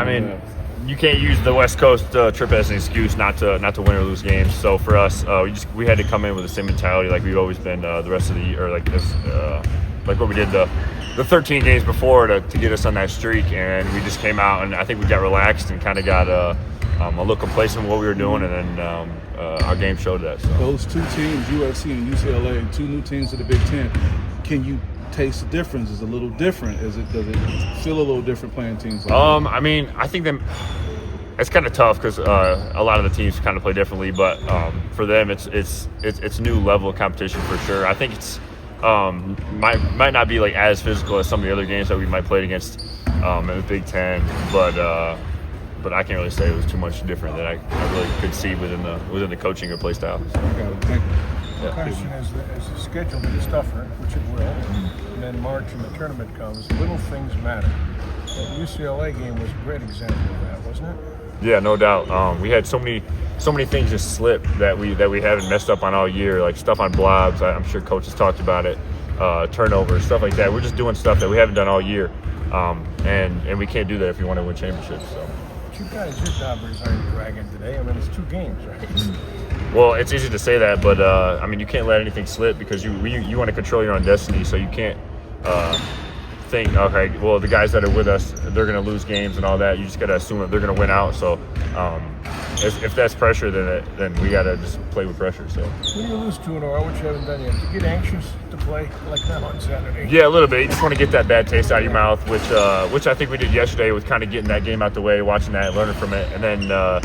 I mean, you can't use the West Coast trip as an excuse not to win or lose games. So for us, we had to come in with the same mentality like we've always been the rest of the year, like what we did the 13 games before to get us on that streak, and we just came out and I think we got relaxed and kind of got a little complacent with what we were doing, and then our game showed that. So. Those two teams, USC and UCLA, two new teams to the Big Ten. Can you taste the difference? Is it a little different? Does it feel a little different playing teams like that? I mean, I think it's kind of tough because a lot of the teams kind of play differently, but for them it's a new level of competition for sure. I think it's might not be like as physical as some of the other games that we might play against in the Big Ten, but I can't really say it was too much different that I really could see within the coaching or play style. So. I got it. Thank you. The question is, as the schedule gets tougher, which it will, and then March and the tournament comes, little things matter. That UCLA game was a great example of that, wasn't it? Yeah, no doubt. We had so many things just slip that we haven't messed up on all year, like stuff on blobs. I'm sure coaches talked about it, turnovers, stuff like that. We're just doing stuff that we haven't done all year, and we can't do that if we want to win championships. So. But you guys, your jobbers aren't dragging today. I mean, it's 2 games, right? Well, it's easy to say that, but I mean, you can't let anything slip because you want to control your own destiny. So you can't think, okay, well, the guys that are with us, they're going to lose games and all that. You just got to assume that they're going to win out. So if that's pressure, then we got to just play with pressure. So when you lose 2 in a row, which you haven't done yet, do you get anxious to play like that on Saturday? Yeah, a little bit. You just want to get that bad taste out of your mouth, which I think we did yesterday with kind of getting that game out the way, watching that, learning from it, and then.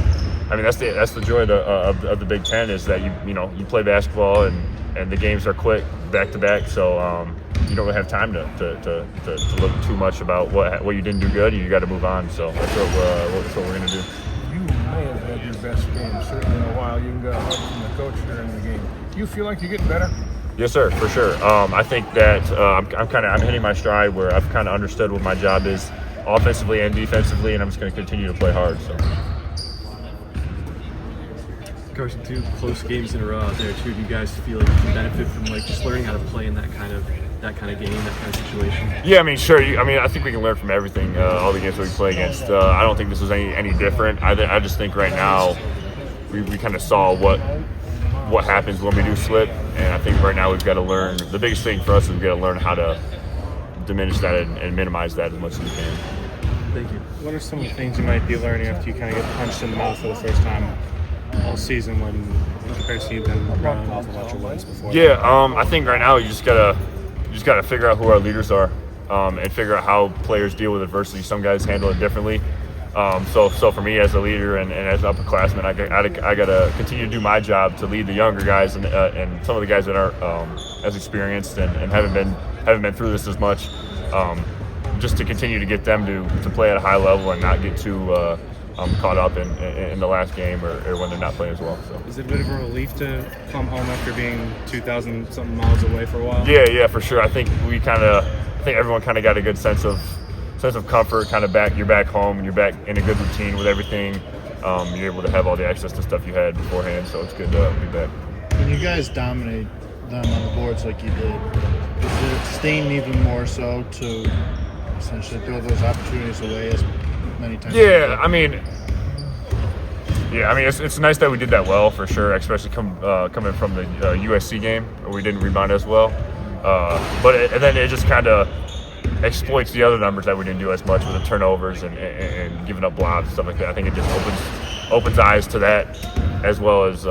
I mean, that's the joy of the Big Ten is that you play basketball and the games are quick back to back, so you don't really have time to look too much about what you didn't do good. You got to move on. So that's what we're gonna do. You may have had your best game certainly in a while. You got help from the coach during the game. Do you feel like you're getting better? Yes, sir, for sure. I think that I'm hitting my stride where I've kind of understood what my job is offensively and defensively, and I'm just going to continue to play hard. So. Carson, 2 close games in a row out there too. Do you guys feel like you can benefit from like just learning how to play in that kind of game, that kind of situation? Yeah, I mean, sure. I think we can learn from everything. All the games that we play against. I don't think this was any different. I just think right now we kind of saw what happens when we do slip, and I think right now we've got to learn. The biggest thing for us is we've got to learn how to diminish that and minimize that as much as we can. Thank you. What are some of the things you might be learning after you kind of get punched in the mouth for the first time all season when in comparison you've been running off a bunch of wins before? Yeah, I think right now you just gotta figure out who our leaders are, and figure out how players deal with adversity. Some guys handle it differently. So for me as a leader and as an upperclassman, I gotta continue to do my job to lead the younger guys and some of the guys that aren't as experienced and haven't been through this as much. Just to continue to get them to play at a high level and not get too caught up in the last game or when they're not playing as well. So. Is it a bit of a relief to come home after being 2,000 something miles away for a while? Yeah, for sure. I think everyone kind of got a good sense of comfort. You're back home and you're back in a good routine with everything. You're able to have all the access to stuff you had beforehand, so it's good to be back. When you guys dominate them on the boards like you did, is it staying even more so to essentially throw those opportunities away as many times? Yeah, I mean, it's nice that we did that well for sure, especially coming from the USC game where we didn't rebound as well. But then it just kind of exploits the other numbers that we didn't do as much with the turnovers and giving up blocks and stuff like that. I think it just opens eyes to that, as well as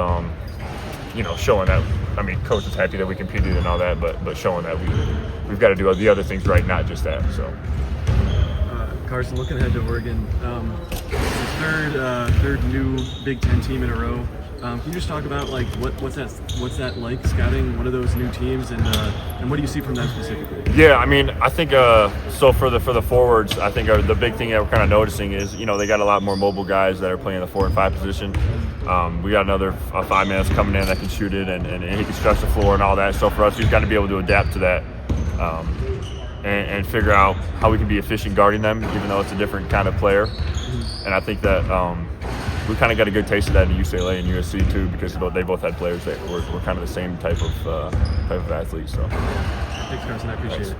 showing that. I mean, coach is happy that we competed and all that, but showing that we've got to do the other things right, not just that. So. Carson, looking ahead to Oregon, third new Big Ten team in a row. Can you just talk about like what's that like scouting one of those new teams and what do you see from them specifically? Yeah, I mean, I think so for the forwards, I think the big thing that we're kind of noticing is they got a lot more mobile guys that are playing the 4 and 5 position. We got another 5 minutes coming in that can shoot it and he can stretch the floor and all that. So for us, we've got to be able to adapt to that. And figure out how we can be efficient guarding them, even though it's a different kind of player. And I think that we kind of got a good taste of that in UCLA and USC too, because they both had players that were kind of the same type of athletes. So. Thanks, Carson. I appreciate it.